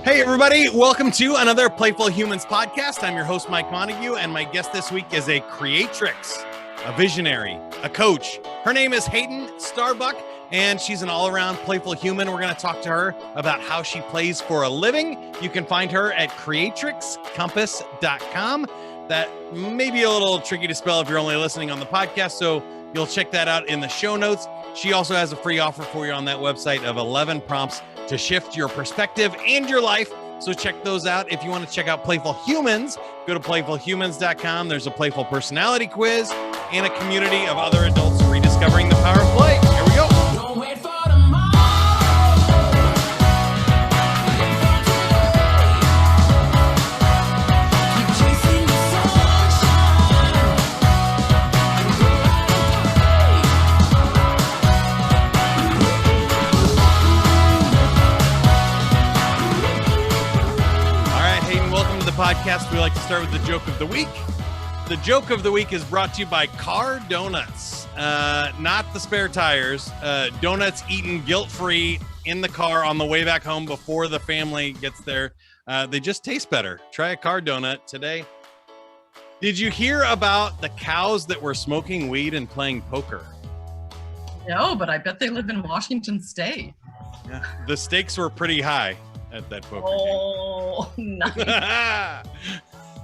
Hey, everybody. Welcome to another Playful Humans podcast. I'm your host, Mike Montague, and my guest this week is a creatrix, a visionary, a coach. Her name is Haden Starbuck, and she's an all-around playful human. We're going to talk to her about how she plays for a living. You can find her at creatrixcompass.com. That may be a little tricky to spell if you're only listening on the podcast, so you'll check that out in the show notes. She also has a free offer for you on that website of 11 prompts to shift your perspective and your life. So check those out. If you want to check out Playful Humans, go to playfulhumans.com. There's a playful personality quiz and a community of other adults rediscovering the power of play. Here we go. Don't wait for podcast. We like to start with the joke of the week. The joke of the week is brought to you by Car Donuts, not the spare tires. Donuts eaten guilt-free in the car on the way back home before the family gets there. They just taste better. Try a Car Donut today. Did you hear about the cows that were smoking weed and playing poker? No, but I bet they live in Washington State. Yeah, the stakes were pretty high at that poker game. Oh, nice.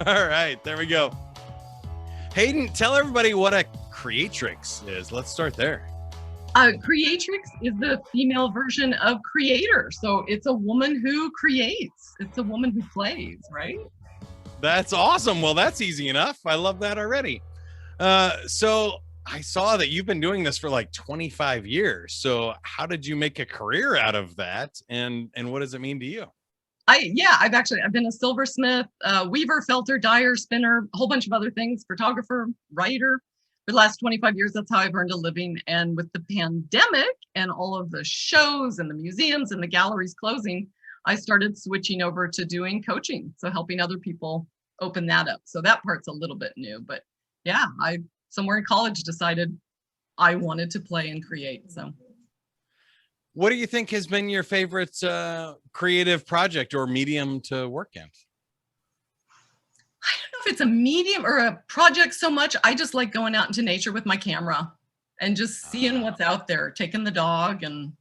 All right, there we go. Hayden, tell everybody what a creatrix is. Let's start there. Creatrix is the female version of creator. So it's a woman who creates. It's a woman who plays, right? That's awesome. Well, that's easy enough. I love that already. So I saw that you've been doing this for like 25 years. So how did you make a career out of that? And what does it mean to you? I've been a silversmith, weaver, felter, dyer, spinner, a whole bunch of other things, photographer, writer. For the last 25 years, that's how I've earned a living. And with the pandemic and all of the shows and the museums and the galleries closing, I started switching over to doing coaching. So helping other people open that up. So that part's a little bit new, but yeah, I somewhere in college decided I wanted to play and create. So what do you think has been your favorite creative project or medium to work in? I don't know if it's a medium or a project so much. I just like going out into nature with my camera and just seeing what's out there, taking the dog and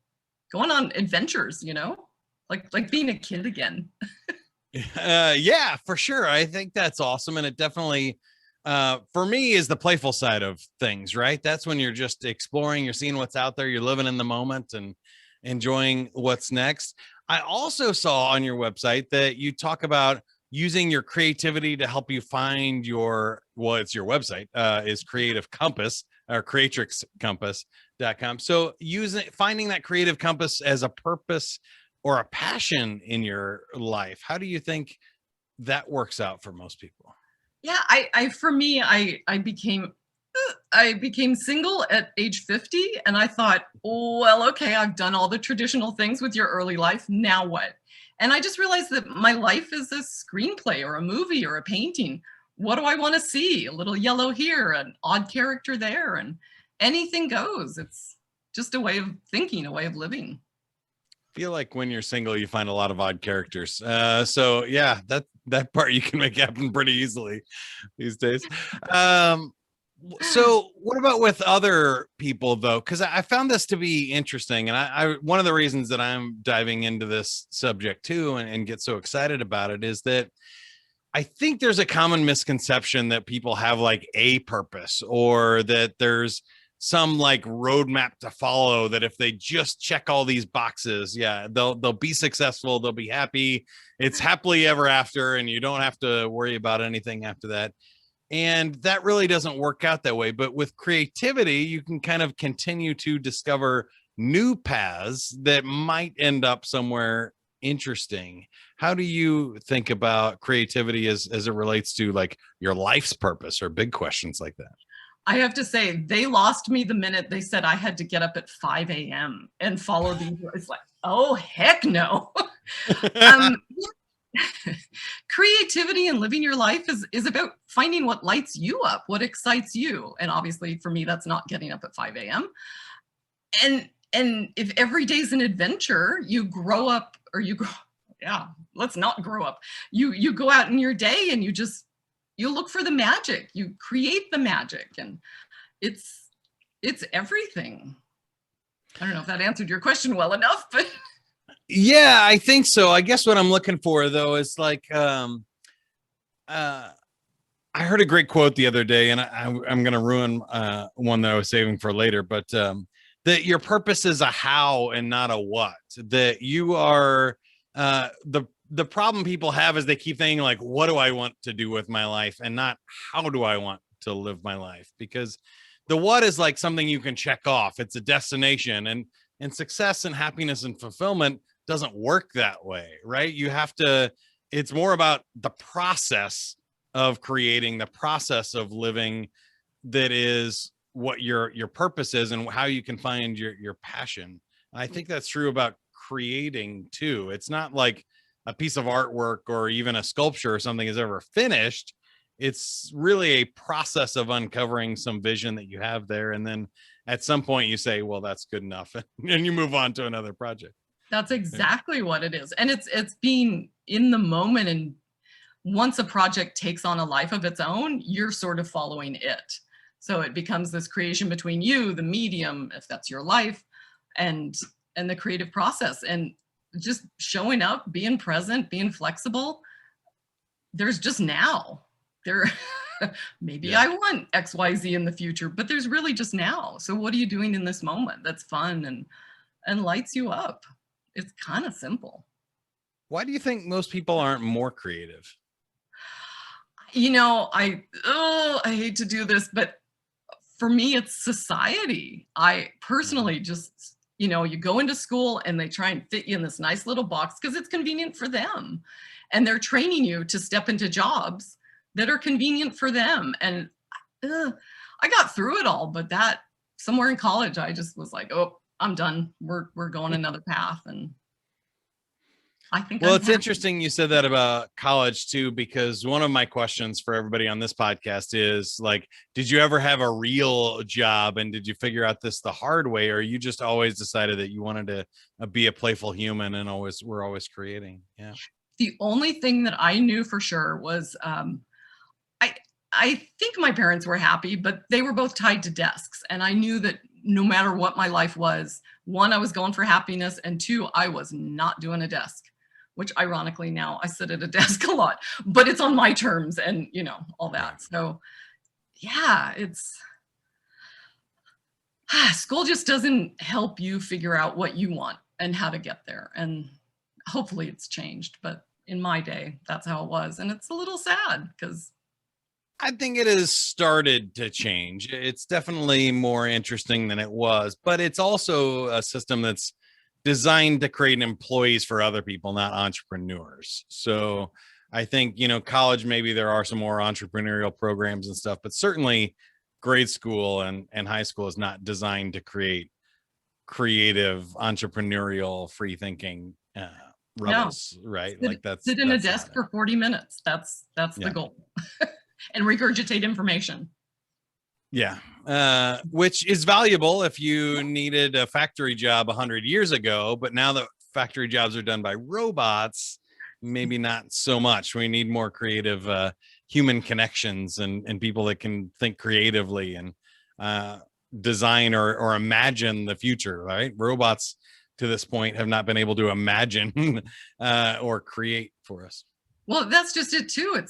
going on adventures, like being a kid again. Yeah, for sure. I think that's awesome. And it definitely, for me, is the playful side of things, right? That's when you're just exploring, you're seeing what's out there, you're living in the moment and enjoying what's next. I also saw on your website that you talk about using your creativity to help you find it's your website, is Creative Compass or creatrixcompass.com. So finding that creative compass as a purpose or a passion in your life, how do you think that works out for most people? Yeah, for me, I became single at age 50, and I thought, well, okay, I've done all the traditional things with your early life. Now what? And I just realized that my life is a screenplay or a movie or a painting. What do I want to see? A little yellow here, an odd character there, and anything goes. It's just a way of thinking, a way of living. I feel like when you're single, you find a lot of odd characters. So yeah, that part you can make happen pretty easily these days. So what about with other people though? Because I found this to be interesting. And I one of the reasons that I'm diving into this subject too and get so excited about it is that I think there's a common misconception that people have like a purpose or that there's some like roadmap to follow that if they just check all these boxes, yeah, they'll be successful, they'll be happy. It's happily ever after, and you don't have to worry about anything after that. And that really doesn't work out that way. But with creativity, you can kind of continue to discover new paths that might end up somewhere interesting. How do you think about creativity as it relates to like your life's purpose or big questions like that? I have to say, they lost me the minute they said I had to get up at 5 a.m. and follow these. It's like, oh, heck no. Creativity and living your life is about finding what lights you up, what excites you. And obviously for me, that's not getting up at 5 a.m. And if every day's an adventure, you grow up, or Yeah, let's not grow up. You go out in your day and you look for the magic, you create the magic, and it's everything. I don't know if that answered your question well enough, but yeah, I think so. I guess what I'm looking for though is like I heard a great quote the other day, and I'm going to ruin one that I was saving for later, but that your purpose is a how and not a what. That you are the problem people have is they keep thinking like, what do I want to do with my life, and not how do I want to live my life? Because the what is like something you can check off. It's a destination, and success and happiness and fulfillment doesn't work that way, right? You have to. It's more about the process of creating, the process of living, that is what your purpose is and how you can find your passion. I think that's true about creating too. It's not like a piece of artwork or even a sculpture or something is ever finished. It's really a process of uncovering some vision that you have there, and then at some point you say, well, that's good enough, and you move on to another project. that's exactly what it is. And it's being in the moment, and once a project takes on a life of its own, you're sort of following it. So it becomes this creation between you, the medium, if that's your life, and the creative process, and just showing up, being present, being flexible. There's just now. There maybe I want XYZ in the future, but there's really just now. So what are you doing in this moment that's fun and lights you up? It's kind of simple. Why do you think most people aren't more creative? You know, I hate to do this, but for me, it's society. I personally just, you go into school and they try and fit you in this nice little box because it's convenient for them. And they're training you to step into jobs that are convenient for them. And I got through it all, but that somewhere in college, I just was like, oh, I'm done. We're going another path. And I think, well, it's interesting you said that about college too, because one of my questions for everybody on this podcast is like, did you ever have a real job, and did you figure out this the hard way, or you just always decided that you wanted to be a playful human and we're always creating? Yeah. The only thing that I knew for sure was I think my parents were happy, but they were both tied to desks. And I knew that no matter what my life was, one, I was going for happiness, and two, I was not doing a desk, which ironically now I sit at a desk a lot, but it's on my terms and, all that. So yeah, school just doesn't help you figure out what you want and how to get there. And hopefully it's changed, but in my day, that's how it was. And it's a little sad because I think it has started to change. It's definitely more interesting than it was, but it's also a system that's designed to create employees for other people, not entrepreneurs. So I think, college, maybe there are some more entrepreneurial programs and stuff, but certainly grade school and high school is not designed to create creative, entrepreneurial, free thinking rebels, right? Like sit in a desk for 40 minutes. That's the goal. And regurgitate information. Yeah. Which is valuable if you needed a factory job 100 years ago, but now that factory jobs are done by robots, maybe not so much. We need more creative human connections and people that can think creatively and design or imagine the future, right? Robots to this point have not been able to imagine or create for us. Well, that's just it too.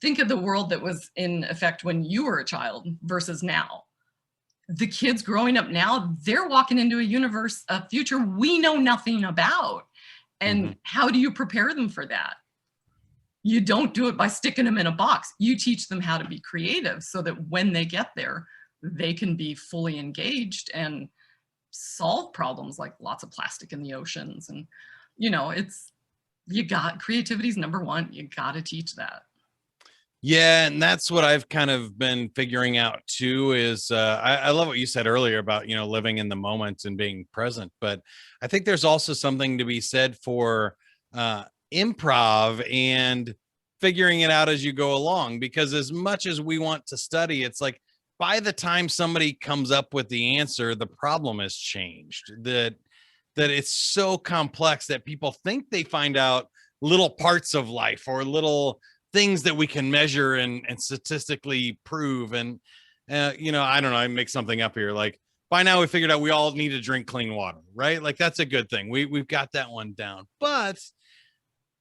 Think of the world that was in effect when you were a child versus now. The kids growing up now, they're walking into a future we know nothing about. And how do you prepare them for that? You don't do it by sticking them in a box. You teach them how to be creative so that when they get there, they can be fully engaged and solve problems like lots of plastic in the oceans. And, creativity's number one. You got to teach that. Yeah, and that's what I've kind of been figuring out too, is I love what you said earlier about, living in the moment and being present. But I think there's also something to be said for improv and figuring it out as you go along, because as much as we want to study, it's like by the time somebody comes up with the answer, the problem has changed. That that it's so complex that people think they find out little parts of life or little things that we can measure and statistically prove. And, you know, I don't know, I make something up here. Like by now we figured out we all need to drink clean water, right? Like that's a good thing. We've got that one down. But,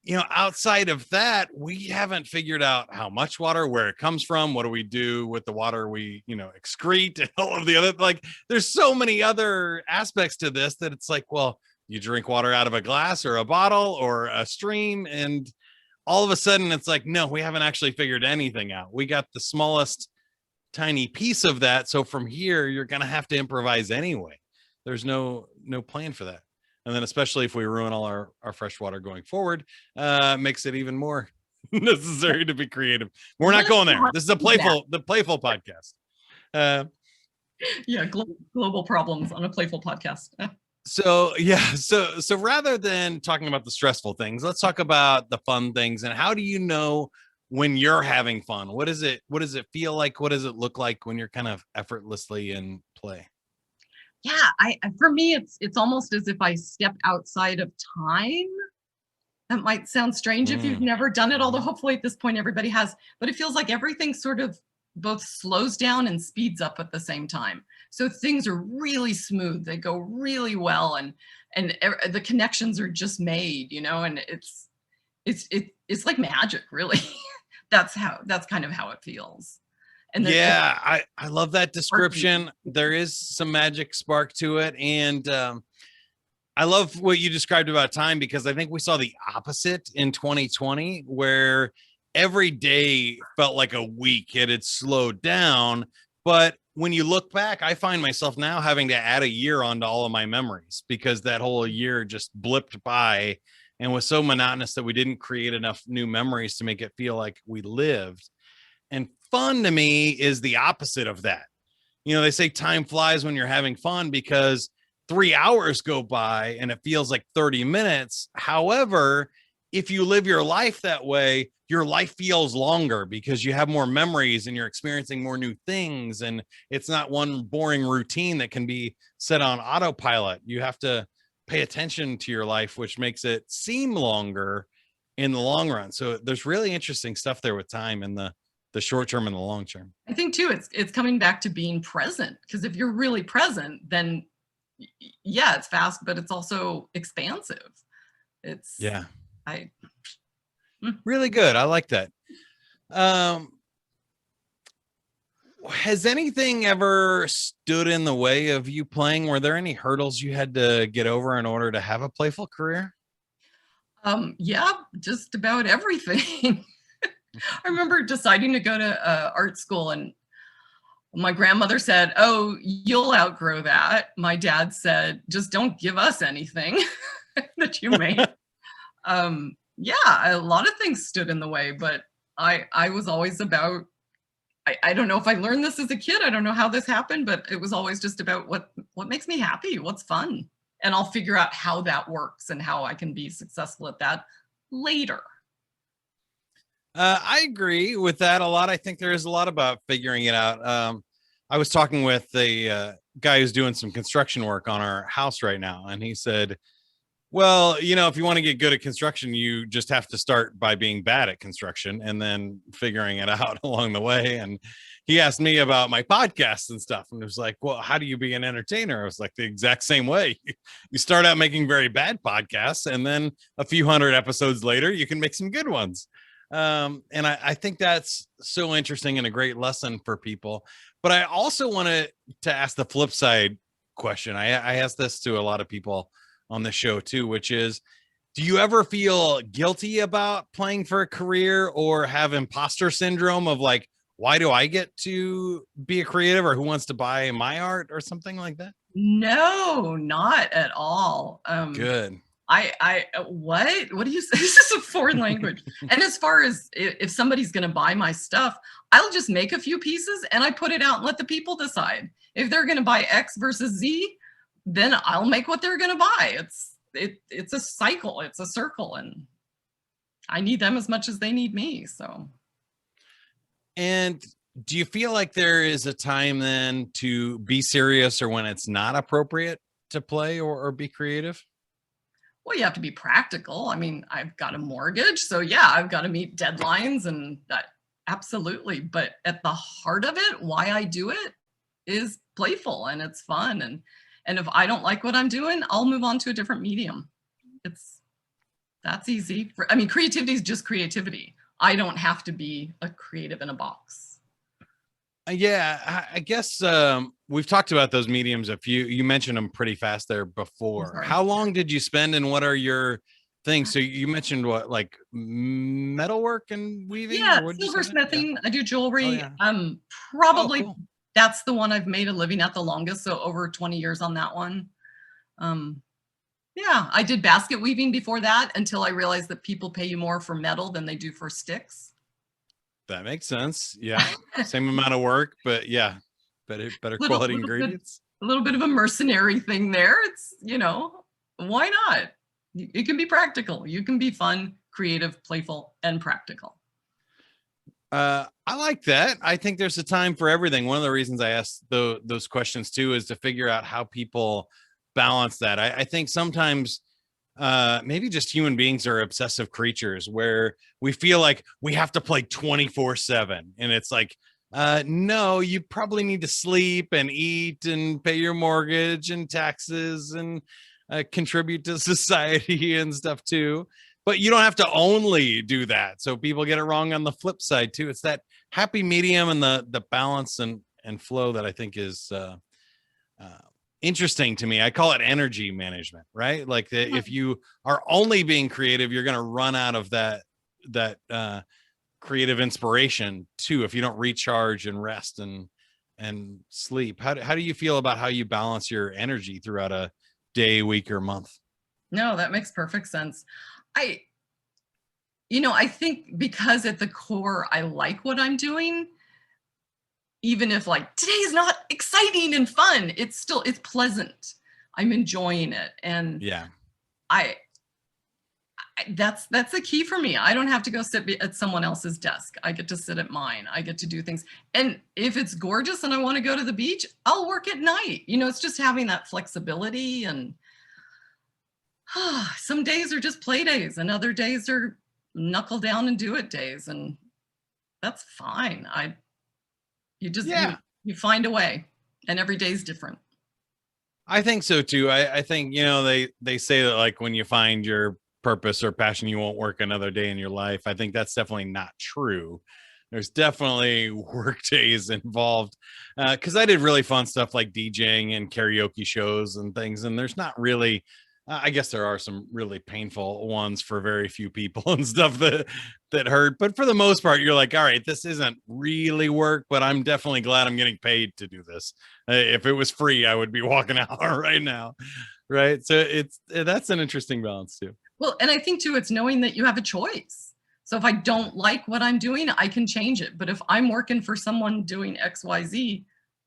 you know, outside of that, we haven't figured out how much water, where it comes from, what do we do with the water we, you know, excrete, and all of the other, like, there's so many other aspects to this that it's like, well, you drink water out of a glass or a bottle or a stream, and all of a sudden it's like, no, we haven't actually figured anything out. We got the smallest tiny piece of that. So from here, you're going to have to improvise anyway. There's no plan for that. And then especially if we ruin all our fresh water going forward, makes it even more necessary to be creative. We're not going there. This is the playful podcast. Yeah, global problems on a playful podcast. So yeah, so rather than talking about the stressful things, let's talk about the fun things. And how do you know when you're having fun? What does it feel like? What does it look like when you're kind of effortlessly in play? Yeah, for me, it's almost as if I step outside of time. That might sound strange if you've never done it, although hopefully at this point everybody has, but it feels like everything sort of both slows down and speeds up at the same time. So things are really smooth, they go really well, and the connections are just made, you know, and it's like magic, really. That's kind of how it feels. And yeah, I love that description. There is some magic spark to it. And I love what you described about time, because I think we saw the opposite in 2020, where every day felt like a week. It had slowed down. But when you look back, I find myself now having to add a year onto all of my memories, because that whole year just blipped by and was so monotonous that we didn't create enough new memories to make it feel like we lived. And fun to me is the opposite of that. You know, they say time flies when you're having fun, because 3 hours go by and it feels like 30 minutes. However, if you live your life that way, your life feels longer because you have more memories and you're experiencing more new things. And it's not one boring routine that can be set on autopilot. You have to pay attention to your life, which makes it seem longer in the long run. So there's really interesting stuff there with time in the short term and the long term. I think too, it's coming back to being present, because if you're really present, then yeah, it's fast, but it's also expansive. It's really good. I like that. Has anything ever stood in the way of you playing? Were there any hurdles you had to get over in order to have a playful career? Yeah, just about everything. I remember deciding to go to art school, and my grandmother said, "Oh, you'll outgrow that." My dad said, "Just don't give us anything that you made." Yeah, a lot of things stood in the way, but I was always about, I don't know if I learned this as a kid. I don't know how this happened, but it was always just about what makes me happy, what's fun. And I'll figure out how that works and how I can be successful at that later. I agree with that a lot. I think there is a lot about figuring it out. I was talking with a guy who's doing some construction work on our house right now, and he said, well, you know, if you want to get good at construction, you just have to start by being bad at construction and then figuring it out along the way. And he asked me about my podcasts and stuff. And it was like, well, how do you be an entertainer? I was like, the exact same way. You start out making very bad podcasts, and then a few hundred episodes later, you can make some good ones. And I think that's so interesting and a great lesson for people. But I also wanted to ask the flip side question. I asked this to a lot of people on the show too, which is, do you ever feel guilty about playing for a career, or have imposter syndrome of like, why do I get to be a creative, or who wants to buy my art or something like that? No, not at all. Good. What do you say? This is a foreign language. And as far as if somebody's going to buy my stuff, I'll just make a few pieces and I put it out and let the people decide. If they're going to buy X versus Z, then I'll make what they're going to buy. It's a cycle, it's a circle, and I need them as much as they need me. So. And do you feel like there is a time then to be serious, or when it's not appropriate to play or be creative? Well, you have to be practical. I mean, I've got a mortgage, so yeah, I've got to meet deadlines and that, absolutely. But at the heart of it, why I do it is playful and it's fun. And if I don't like what I'm doing, I'll move on to a different medium. That's easy. I mean, creativity is just creativity. I don't have to be a creative in a box. Yeah, I guess we've talked about those mediums a few. You mentioned them pretty fast there before. How long did you spend and what are your things? So you mentioned what, like metalwork and weaving? Yeah, silversmithing. Yeah. I do jewelry. Oh, yeah. Probably cool. That's the one I've made a living at the longest. So over 20 years on that one. Yeah, I did basket weaving before that until I realized that people pay you more for metal than they do for sticks. That makes sense. Yeah. Same amount of work, but yeah, better quality ingredients. A little bit of a mercenary thing there. It's, you know, why not? It can be practical. You can be fun, creative, playful, and practical. I like that. I think there's a time for everything. One of the reasons I asked those questions too is to figure out how people balance that. I think sometimes maybe just human beings are obsessive creatures where we feel like we have to play 24/7, and it's like, no, you probably need to sleep and eat and pay your mortgage and taxes and contribute to society and stuff too. But you don't have to only do that. So people get it wrong on the flip side too. It's that happy medium and the balance and flow that I think is interesting to me. I call it energy management, right? Like if you are only being creative, you're going to run out of that creative inspiration too, if you don't recharge and rest and sleep. How do you feel about how you balance your energy throughout a day, week, or month? No, that makes perfect sense. I think because at the core, I like what I'm doing. Even if like today is not exciting and fun, it's pleasant. I'm enjoying it. And yeah, that's the key for me. I don't have to go sit at someone else's desk. I get to sit at mine. I get to do things. And if it's gorgeous and I want to go to the beach, I'll work at night. You know, it's just having that flexibility. And some days are just play days and other days are knuckle down and do it days. And that's fine. You find a way, and every day is different. I think so too. I think, they say that like when you find your purpose or passion, you won't work another day in your life. I think that's definitely not true. There's definitely work days involved because I did really fun stuff like DJing and karaoke shows and things. And there's not really, I guess there are some really painful ones for very few people and stuff that hurt. But for the most part, you're like, all right, this isn't really work, but I'm definitely glad I'm getting paid to do this. If it was free, I would be walking out right now. Right. So that's an interesting balance too. Well, and I think too, it's knowing that you have a choice. So if I don't like what I'm doing, I can change it. But if I'm working for someone doing XYZ,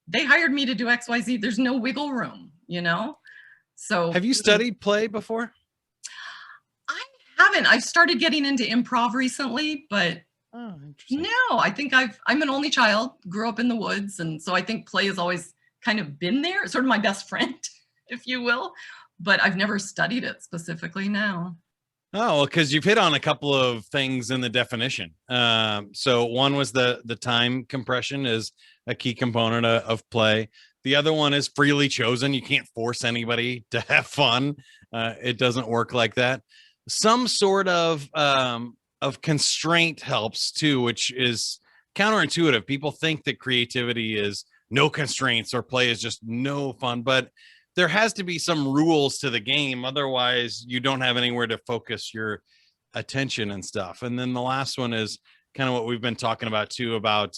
they hired me to do XYZ. There's no wiggle room, So have you studied play before? I haven't. I've started getting into improv recently, but no, I think I'm an only child, grew up in the woods. And so I think play has always kind of been there, sort of my best friend, if you will, but I've never studied it specifically now. Oh, well, because you've hit on a couple of things in the definition. So one was the time compression is a key component of play. The other one is freely chosen. You can't force anybody to have fun. It doesn't work like that. Some sort of constraint helps too, which is counterintuitive. People think that creativity is no constraints or play is just no fun, but there has to be some rules to the game. Otherwise, you don't have anywhere to focus your attention and stuff. And then the last one is kind of what we've been talking about too, about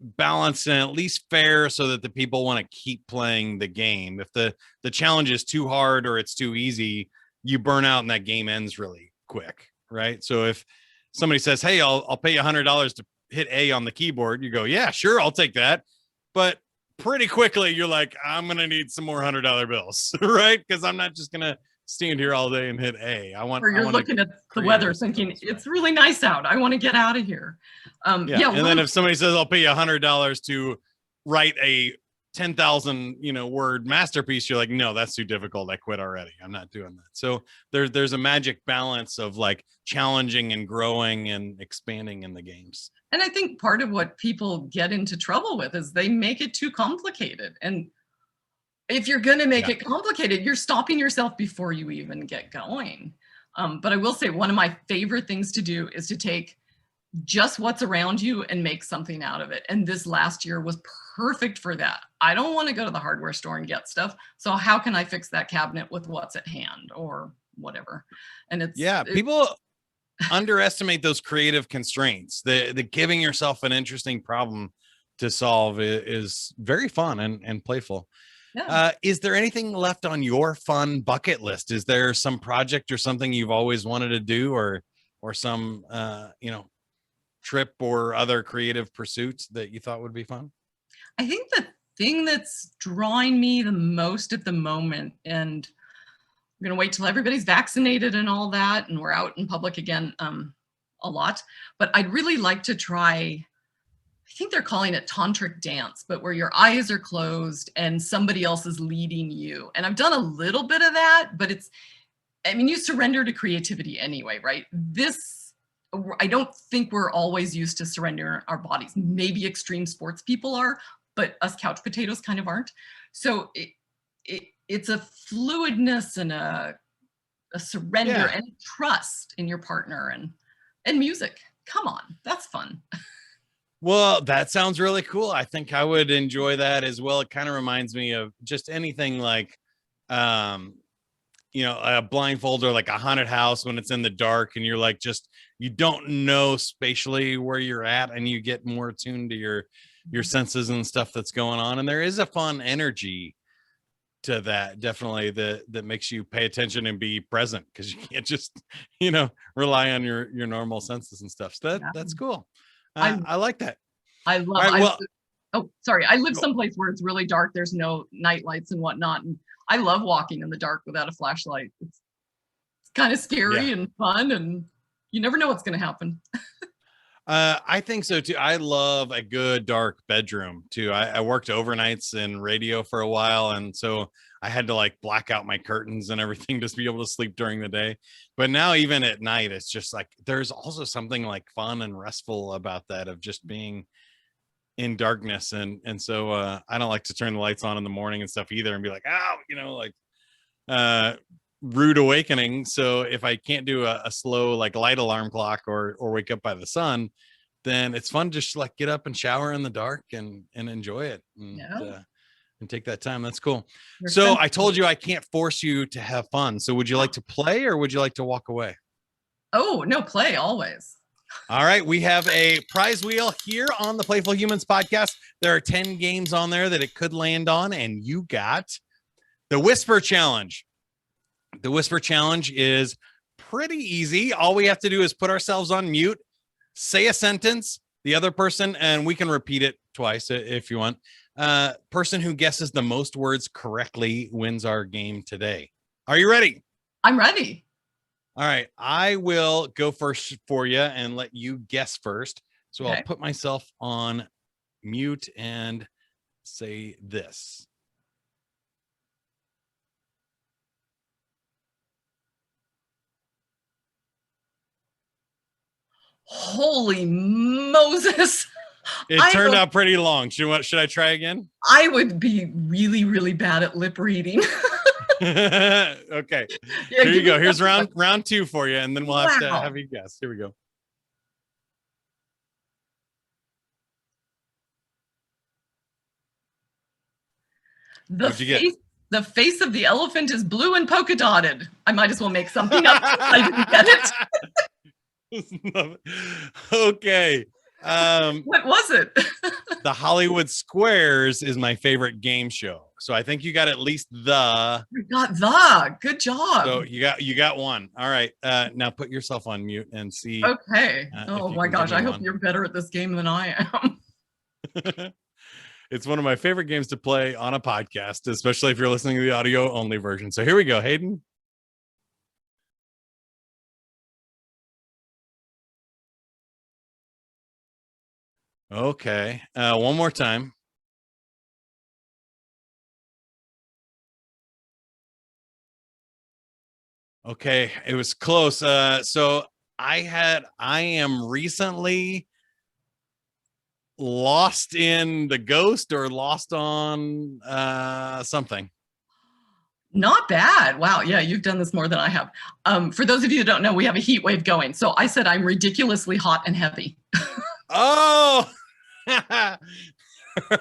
balance and at least fair so that the people want to keep playing the game. If the challenge is too hard or it's too easy, you burn out and that game ends really quick, right? So if somebody says, hey, I'll pay you $100 to hit A on the keyboard, you go, yeah, sure, I'll take that. But pretty quickly you're like, I'm gonna need some more $100 bills, right? Because I'm not just gonna stand here all day and hit A. Or you're looking at the weather thinking it's really nice out, I want to get out of here. And then if somebody says I'll pay you $100 to write a 10,000, word masterpiece, you're like, no, that's too difficult. I quit already. I'm not doing that. So there's a magic balance of like challenging and growing and expanding in the games. And I think part of what people get into trouble with is they make it too complicated. And if you're going to make it complicated, you're stopping yourself before you even get going. But I will say one of my favorite things to do is to take just what's around you and make something out of it. And this last year was perfect for that. I don't want to go to the hardware store and get stuff. So how can I fix that cabinet with what's at hand or whatever? And people underestimate those creative constraints. The giving yourself an interesting problem to solve is very fun and playful. Yeah. Is there anything left on your fun bucket list? Is there some project or something you've always wanted to do, or some trip or other creative pursuits that you thought would be fun? I think the thing that's drawing me the most at the moment, and I'm going to wait till everybody's vaccinated and all that, and we're out in public again a lot, but I'd really like to try, I think they're calling it tantric dance, but where your eyes are closed and somebody else is leading you. And I've done a little bit of that, but you surrender to creativity anyway, right? I don't think we're always used to surrendering our bodies. Maybe extreme sports people are, but us couch potatoes kind of aren't. So it's a fluidness and a surrender and trust in your partner and music. Come on, that's fun. Well, that sounds really cool. I think I would enjoy that as well. It kind of reminds me of just anything like, a blindfold or like a haunted house when it's in the dark and you're like, you don't know spatially where you're at and you get more attuned to your senses and stuff that's going on. And there is a fun energy to that, definitely, that makes you pay attention and be present, because you can't just, rely on your normal senses and stuff. So that's cool. I like that. I love I live someplace where it's really dark. There's no night lights and whatnot. And I love walking in the dark without a flashlight. It's kind of scary and fun, and you never know what's going to happen. I think so too. I love a good dark bedroom too. I worked overnights in radio for a while, and so I had to like black out my curtains and everything just to be able to sleep during the day. But now even at night, it's just like there's also something like fun and restful about that, of just being in darkness. And so I don't like to turn the lights on in the morning and stuff either and be like, rude awakening. So if I can't do a slow like light alarm clock or wake up by the sun, then it's fun just to like get up and shower in the dark and enjoy it and take that time. That's cool. So I told you I can't force you to have fun. So would you like to play or would you like to walk away? Oh, no, play always. All right. We have a prize wheel here on the Playful Humans podcast. There are 10 games on there that it could land on, and you got the Whisper Challenge. The Whisper Challenge is pretty easy. All we have to do is put ourselves on mute, say a sentence, the other person, and we can repeat it twice if you want. Person who guesses the most words correctly wins our game today. Are you ready? I'm ready. All right. I will go first for you and let you guess first. So I'll put myself on mute and say this. Holy Moses. It turned out pretty long. Should I try again? I would be really, really bad at lip reading. Okay. Here you go. Here's round 2 for you, and then we'll have to have you guess. Here we go. The face of the elephant is blue and polka dotted. I might as well make something up. I didn't get it. Okay. What was it? The Hollywood Squares is my favorite game show. So I think you got at least the. You got the. Good job. So you got one. All right. Now put yourself on mute and see. Okay. Oh my gosh. I hope you're better at this game than I am. It's one of my favorite games to play on a podcast, especially if you're listening to the audio only version. So here we go, Haden. Okay. One more time. Okay, it was close. So I am recently lost in the ghost or lost on something. Not bad. Wow. Yeah, you've done this more than I have. For those of you who don't know, we have a heat wave going. So I said I'm ridiculously hot and heavy. Oh, all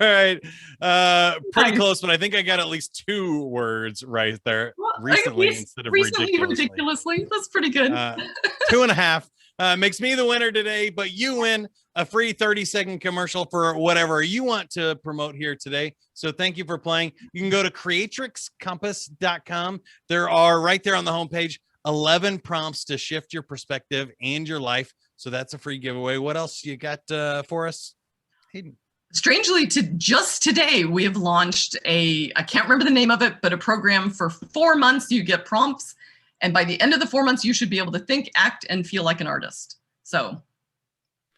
right. Pretty Nice. close, but I think I got at least 2 words right there. Well, Recently instead of ridiculously. That's pretty good. 2.5. Makes me the winner today, but you win a free 30-second commercial for whatever you want to promote here today. So thank you for playing. You can go to creatrixcompass.com. There are right there on the homepage 11 prompts to shift your perspective and your life. So that's a free giveaway. What else you got for us, Haden? Strangely, just today, we have launched I can't remember the name of it, but a program for 4 months. You get prompts. And by the end of the 4 months, you should be able to think, act, and feel like an artist. So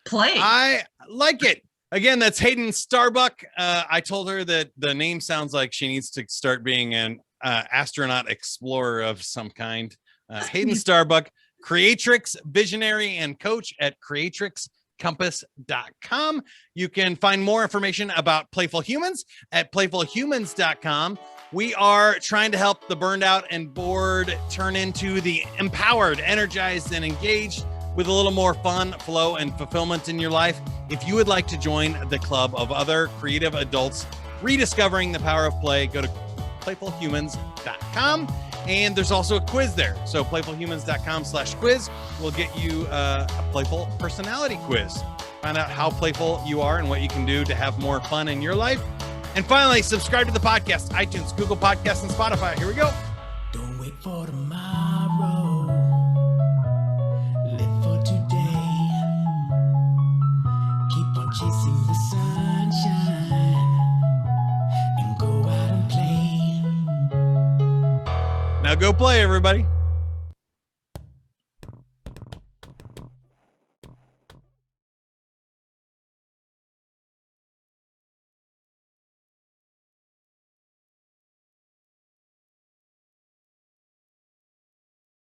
play. I like it. Again, that's Haden Starbuck. I told her that the name sounds like she needs to start being an astronaut explorer of some kind. Haden Starbuck, Creatrix, visionary and coach at creatrixcompass.com. You can find more information about Playful Humans at playfulhumans.com. We are trying to help the burned out and bored turn into the empowered, energized, and engaged with a little more fun, flow, and fulfillment in your life. If you would like to join the club of other creative adults rediscovering the power of play, go to playfulhumans.com. And there's also a quiz there. So playfulhumans.com/quiz will get you a playful personality quiz. Find out how playful you are and what you can do to have more fun in your life. And finally, subscribe to the podcast, iTunes, Google Podcasts, and Spotify. Here we go. Don't wait for tomorrow. Live for today. Keep on chasing the sunshine and go out and play. Now go play, everybody.